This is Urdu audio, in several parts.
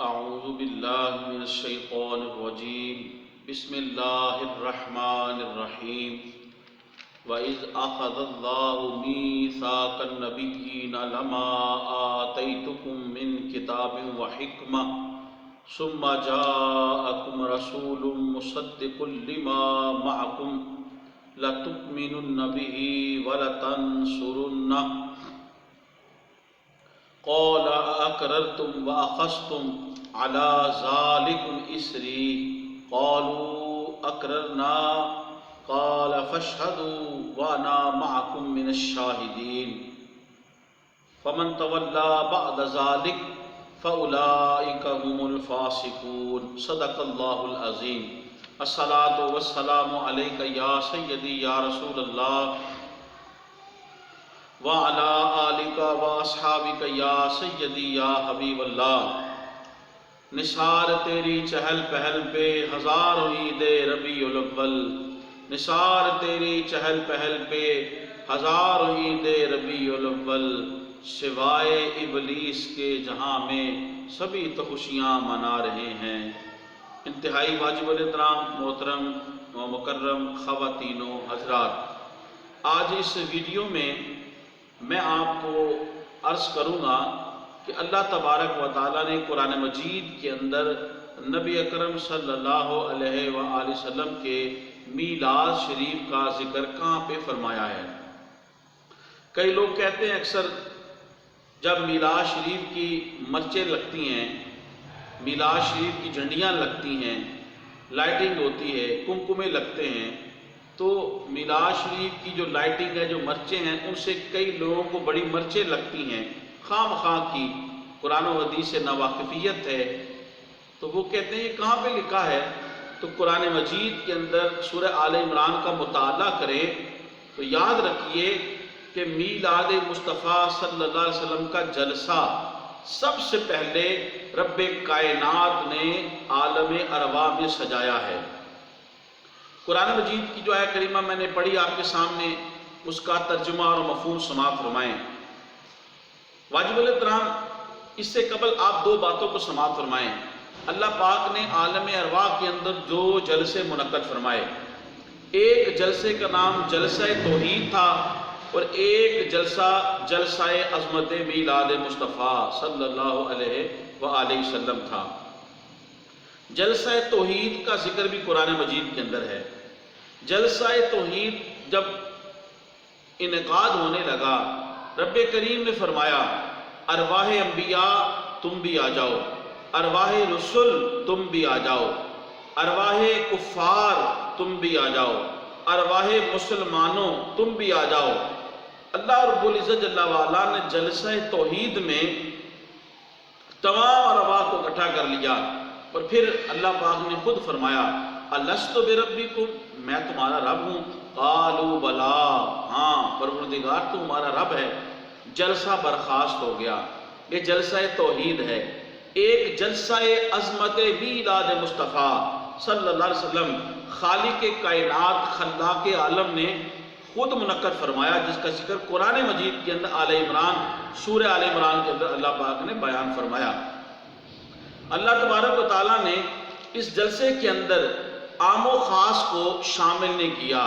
اعوذ باللہ من الشیطان الرجیم بسم اللہ الرحمن الرحیم وَإِذْ أَخَذَ اللَّهُ مِيثَاقَ النَّبِيِّينَ لَمَا آتَيْتُكُم مِّن كِتَابٍ وَحِكْمَةٍ ثُمَّ جَاءَكُمْ رَسُولٌ مُصَدِّقٌ لِّمَا مَعَكُمْ لَتُؤْمِنُنَّ بِهِ وَلَتَنصُرُنَّهُ قال أَأَقْرَرْتُمْ وَأَخَذْتُمْ عَلَى ذَلِكُمْ إِصْرِي قَالُوا أَقْرَرْنَا قَالَ فَاشْهَدُوا وَأَنَا مَعَكُمْ مِنَ الشَّاهِدِينَ فَمَنْ تَوَلَّى بَعْدَ ذَلِكَ فَأُولَئِكَ هُمُ الْفَاسِقُونَ صدق اللہ العظیم۔ الصلاۃ والسلام علیک یا سیدی یا رسول اللہ وَعَلَىٰ آلِكَ وَأَصْحَابِكَ یا سیدی یا حبیب اللہ۔ نثار تیری چہل پہل پہ ہزاروں عید ربیع الاول، نثار تیری چہل پہل پہ ہزاروں عید ربیع الاول، سوائے ابلیس کے جہاں میں سبھی تو خوشیاں منا رہے ہیں۔ انتہائی واجب الاحترام محترم و مکرم خواتین و حضرات، آج اس ویڈیو میں آپ کو عرض کروں گا کہ اللہ تبارک و تعالیٰ نے قرآن مجید کے اندر نبی اکرم صلی اللہ علیہ وآلہ وسلم کے میلاد شریف کا ذکر کہاں پہ فرمایا ہے۔ کئی لوگ کہتے ہیں اکثر جب میلاد شریف کی مرچیں لگتی ہیں، میلاد شریف کی جھنڈیاں لگتی ہیں، لائٹنگ ہوتی ہے، کمکمے لگتے ہیں، تو میلاد شریف کی جو لائٹنگ ہے، جو مرچیں ہیں، ان سے کئی لوگوں کو بڑی مرچیں لگتی ہیں، خواہ مخواہ کی قرآن و حدیث سے ناواقفیت ہے۔ تو وہ کہتے ہیں یہ کہاں پہ لکھا ہے؟ تو قرآن مجید کے اندر سورہ آل عمران کا مطالعہ کریں تو یاد رکھیے کہ میلاد مصطفیٰ صلی اللہ علیہ وسلم کا جلسہ سب سے پہلے رب کائنات نے عالم ارواح میں سجایا ہے۔ قرآن مجید کی جو آیت کریمہ میں نے پڑھی آپ کے سامنے، اس کا ترجمہ اور مفہوم سماعت فرمائیں۔ واجب الاحترام، اس سے قبل آپ دو باتوں کو سماعت فرمائیں۔ اللہ پاک نے عالم ارواح کے اندر دو جلسے منعقد فرمائے، ایک جلسے کا نام جلسہ توحید تھا اور ایک جلسہ عظمت میلاد مصطفیٰ صلی اللہ علیہ وآلہ وسلم تھا۔ جلسہ توحید کا ذکر بھی قرآن مجید کے اندر ہے۔ جلسہ توحید جب انعقاد ہونے لگا، رب کریم نے فرمایا ارواح انبیاء تم بھی آ جاؤ، ارواح رسل تم بھی آ جاؤ، ارواح کفار تم بھی آ جاؤ، ارواح مسلمانوں تم بھی آ جاؤ۔ اللہ رب العزت جل وعلا نے جلسہ توحید میں تمام ارواح کو اکٹھا کر لیا اور پھر اللہ پاک نے خود فرمایا الست بربکم، میں تمہارا رب ہوں؟ قالوا بلا، ہاں پروردگار تو ہمارا رب ہے۔ جلسہ برخاست ہو گیا۔ یہ جلسہ توحید ہے۔ ایک جلسہ عظمت میلاد مصطفیٰ صلی اللہ علیہ وسلم خالق کائنات خلاق عالم نے خود منعقد فرمایا، جس کا ذکر قرآن مجید کے اندر آل عمران، سورہ آل عمران کے اندر اللہ پاک نے بیان فرمایا۔ اللہ تبارک و تعالیٰ نے اس جلسے کے اندر عام و خاص کو شامل نہیں کیا،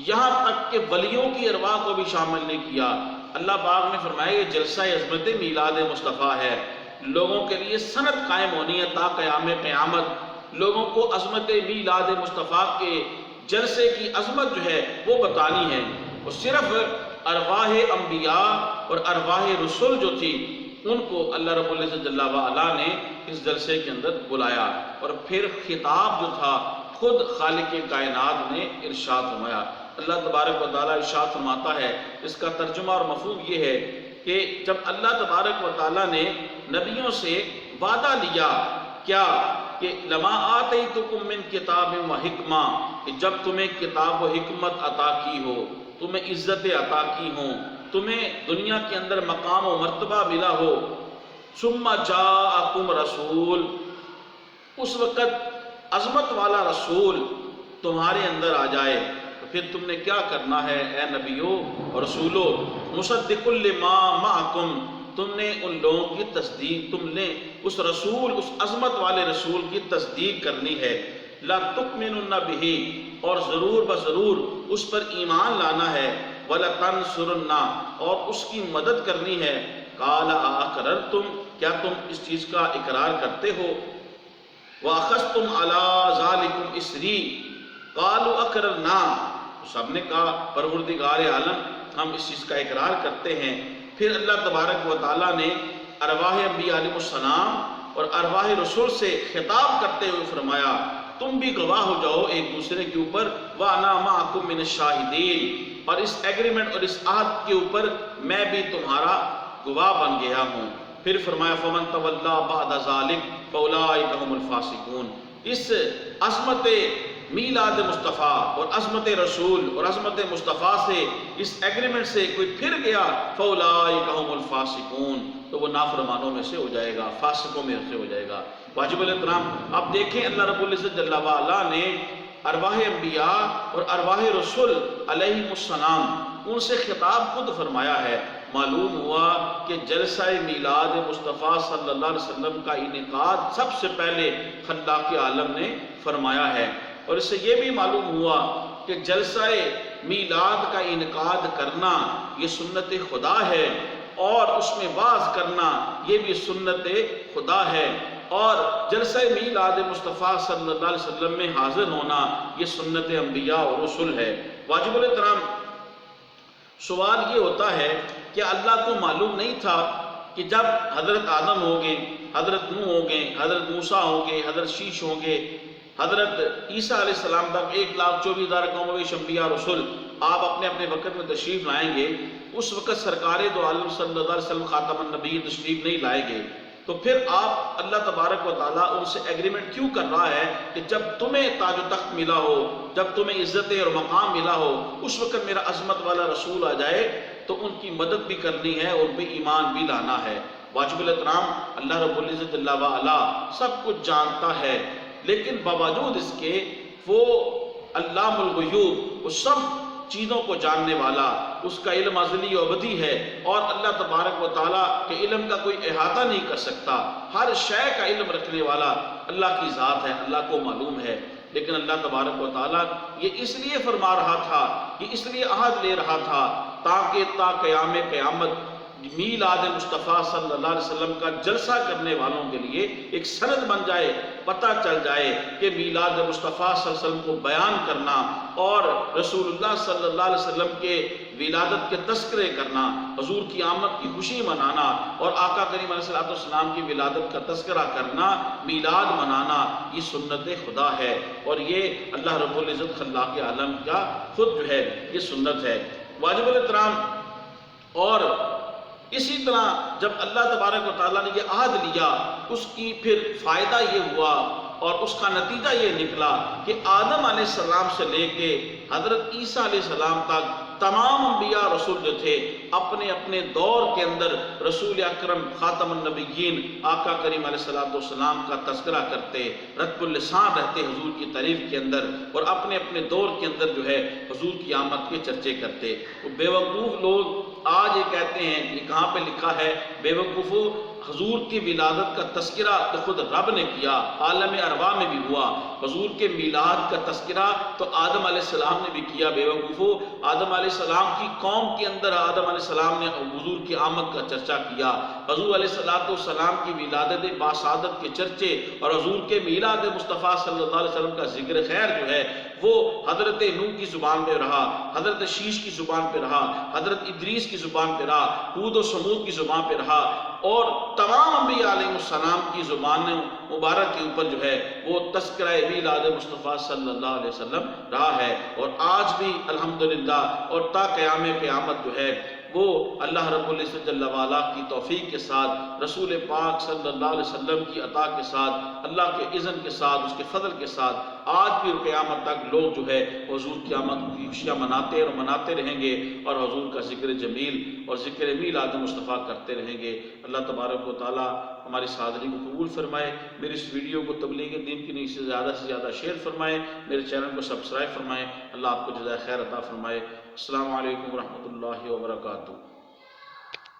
یہاں تک کہ ولیوں کی ارواح کو بھی شامل نہیں کیا۔ اللہ پاک نے فرمایا یہ جلسہ عظمت میلاد مصطفیٰ ہے، لوگوں کے لیے سند قائم ہونی ہے تا قیام قیامت، لوگوں کو عظمت میلاد مصطفیٰ کے جلسے کی عظمت جو ہے وہ بتانی ہے۔ اور صرف ارواح انبیاء اور ارواح رسول جو تھی ان کو اللہ رب العزت جل وعلا نے اس جلسے کے اندر بلایا، اور پھر خطاب جو تھا خود خالق کائنات نے ارشاد فرمایا۔ اللہ تبارک و تعالیٰ ارشاد فرماتا ہے، اس کا ترجمہ اور مفہوم یہ ہے کہ جب اللہ تبارک و تعالیٰ نے نبیوں سے وعدہ لیا کیا کہ لما آتیتکم من کتاب و حکمہ، کہ جب تمہیں کتاب و حکمت عطا کی ہو، تمہیں عزت عطا کی ہوں، تمہیں دنیا کے اندر مقام و مرتبہ ملا ہو، ثم جاءکم رسول، اس وقت عظمت والا رسول تمہارے اندر آ جائے تو پھر تم نے کیا کرنا ہے اے نبیو اور رسولو؟ مصدق لما معکم، تم نے ان لوگوں کی تصدیق، تم نے اس رسول، اس عظمت والے رسول کی تصدیق کرنی ہے۔ لا تؤمنن بہ، اور ضرور بضرور اس پر ایمان لانا ہے، وَلَتَنْصُرُنَّ، اور اس کی مدد کرنی ہے۔ قَالَ أَأَقْرَرْتُمْ، کیا تم اس چیز کا اقرار کرتے ہو؟ وَأَخَذْتُمْ عَلَىٰ ذَلِكُمْ إِصْرِي قَالُوا أَقْرَرْنَا، سب نے کہا پروردگار عالم ہم اس چیز کا اقرار کرتے ہیں۔ پھر اللہ تبارک و تعالیٰ نے ارواح انبیاء علیہ السلام اور ارواح رسول سے خطاب کرتے ہوئے فرمایا تم بھی گواہ ہو جاؤ ایک دوسرے کے اوپر، وَأَنَا مَعَكُم مِّنَ الشَّاهِدِينَ، اور اس ایگریمنٹ اور اس عہد کے اوپر میں بھی تمہارا گواہ بن گیا ہوں۔ پھر فرمایا فَمَن تَوَلَّىٰ بَعْدَ ذَلِكَ فَأُولَٰئِكَ هُمُ الْفَاسِقُونَ۔ اس عظمت میلاد مصطفیٰ اور عظمت رسول اور عظمت مصطفیٰ سے، اس ایگریمنٹ سے کوئی پھر گیا، فَأُولَٰئِكَ هُمُ الْفَاسِقُونَ، تو وہ نافرمانوں میں سے ہو جائے گا، فاسقوں میں سے ہو جائے گا۔ واجب الاحترام آپ دیکھیں اللہ رب العزت جل وعلا نے ارواح انبیاء اور ارواح رسول علیہ السلام ان سے خطاب خود فرمایا ہے۔ معلوم ہوا کہ جلسہ میلاد مصطفیٰ صلی اللہ علیہ وسلم کا انعقاد سب سے پہلے خلاق عالم نے فرمایا ہے، اور اس سے یہ بھی معلوم ہوا کہ جلسہ میلاد کا انعقاد کرنا یہ سنت خدا ہے، اور اس میں واعظ کرنا یہ بھی سنت خدا ہے، اور جلسہ میلاد مصطفیٰ صلی اللہ علیہ وسلم میں حاضر ہونا یہ سنت انبیاء اور رسول ہے۔ واجب الاحترام سوال یہ ہوتا ہے کہ اللہ کو معلوم نہیں تھا کہ جب حضرت آدم ہوں گے، حضرت نوح ہوں گے، حضرت موسیٰ ہوں گے، حضرت شیش ہوں گے، حضرت عیسیٰ علیہ السلام تک 1,24,000 قوم و انبیاء رسول آپ اپنے اپنے وقت میں تشریف لائیں گے، اس وقت سرکار دو عالم صلی اللہ علیہ وسلم خاتم النبی تشریف نہیں لائیں گے، تو پھر آپ اللہ تبارک و تعالیٰ ان سے ایگریمنٹ کیوں کر رہا ہے کہ جب تمہیں تاج و تخت ملا ہو، جب تمہیں عزت اور مقام ملا ہو، اس وقت میرا عظمت والا رسول آ جائے تو ان کی مدد بھی کرنی ہے اور بھی ایمان بھی لانا ہے۔ واجب الاحترام اللہ رب العزت جل وعلا سب کچھ جانتا ہے، لیکن باوجود اس کے وہ علام الغیوب، وہ سب چیزوں کو جاننے والا، اس کا علم ازلی و ابدی ہے، اور اللہ تبارک و تعالیٰ کے علم کا کوئی احاطہ نہیں کر سکتا۔ ہر شے کا علم رکھنے والا اللہ کی ذات ہے، اللہ کو معلوم ہے، لیکن اللہ تبارک و تعالیٰ یہ اس لیے فرما رہا تھا، یہ اس لیے عہد لے رہا تھا تاکہ تا قیام قیامت میلاد مصطفیٰ صلی اللہ علیہ وسلم کا جلسہ کرنے والوں کے لیے ایک سند بن جائے، پتہ چل جائے کہ میلاد مصطفیٰ صلی اللہ علیہ وسلم کو بیان کرنا اور رسول اللہ صلی اللہ علیہ وسلم کے ولادت کے تذکرے کرنا، حضور کی آمد کی خوشی منانا اور آقا کریم علیہ السلام کی ولادت کا تذکرہ کرنا، میلاد منانا، یہ سنت خدا ہے، اور یہ اللہ رب العزت خلاق عالم کا خود جو ہے یہ سنت ہے۔ واجب الاحترام اور اسی طرح جب اللہ تبارک و تعالیٰ نے یہ عہد لیا، اس کی پھر فائدہ یہ ہوا اور اس کا نتیجہ یہ نکلا کہ آدم علیہ السلام سے لے کے حضرت عیسیٰ علیہ السلام تک تمام انبیاء رسول جو تھے اپنے اپنے دور کے اندر رسول اکرم خاتم النبیین آقا کریم علیہ السلام کا تذکرہ کرتے، رتب اللسان رہتے حضور کی تعریف کے اندر، اور اپنے اپنے دور کے اندر جو ہے حضور کی آمد کے چرچے کرتے۔ وہ بیوقوف لوگ آج یہ کہتے ہیں، یہ کہاں پہ لکھا ہے، بیوقوفو حضور کی ولادت کا تذکرہ تو خود رب نے کیا، عالم ارواح میں بھی ہوا، حضور کے میلاد کا تذکرہ تو آدم علیہ السلام نے بھی کیا۔ بیوقوفو آدم علیہ السلام کی قوم کے اندر آدم علیہ السلام نے حضور کی آمد کا چرچا کیا، حضور علیہ السلام کی ولادت باسعادت کے چرچے اور حضور کے میلاد مصطفیٰ صلی اللہ علیہ وسلم کا ذکر خیر جو ہے وہ حضرت نوح کی زبان پہ رہا، حضرت شیش کی زبان پہ رہا، حضرت ادریس کی زبان پہ رہا، ہود و سمود کی زبان پہ رہا، اور تمام انبیاء علیہ السلام کی زبان مبارک کے اوپر جو ہے وہ تذکرہ میلاد مصطفیٰ صلی اللہ علیہ وسلم رہا ہے، اور آج بھی الحمدللہ اور تا قیام قیامت جو ہے وہ اللہ رب العزت جل وعلا کی توفیق کے ساتھ، رسول پاک صلی اللہ علیہ وسلم کی عطا کے ساتھ، اللہ کے اذن کے ساتھ، اس کے فضل کے ساتھ آج بھی قیامت تک لوگ جو ہے حضور کی آمد کی خوشیاں مناتے اور مناتے رہیں گے، اور حضور کا ذکر جمیل اور ذکر میلاد مصطفیٰ کرتے رہیں گے۔ اللہ تبارک و تعالیٰ ہماری اس حاضری کو قبول فرمائے، میری اس ویڈیو کو تبلیغ دین کی نیت سے زیادہ شیئر فرمائے، میرے چینل کو سبسکرائب فرمائے۔ اللہ آپ کو جزائے خیر عطا فرمائے۔ السلام علیکم ورحمۃ اللہ وبرکاتہ۔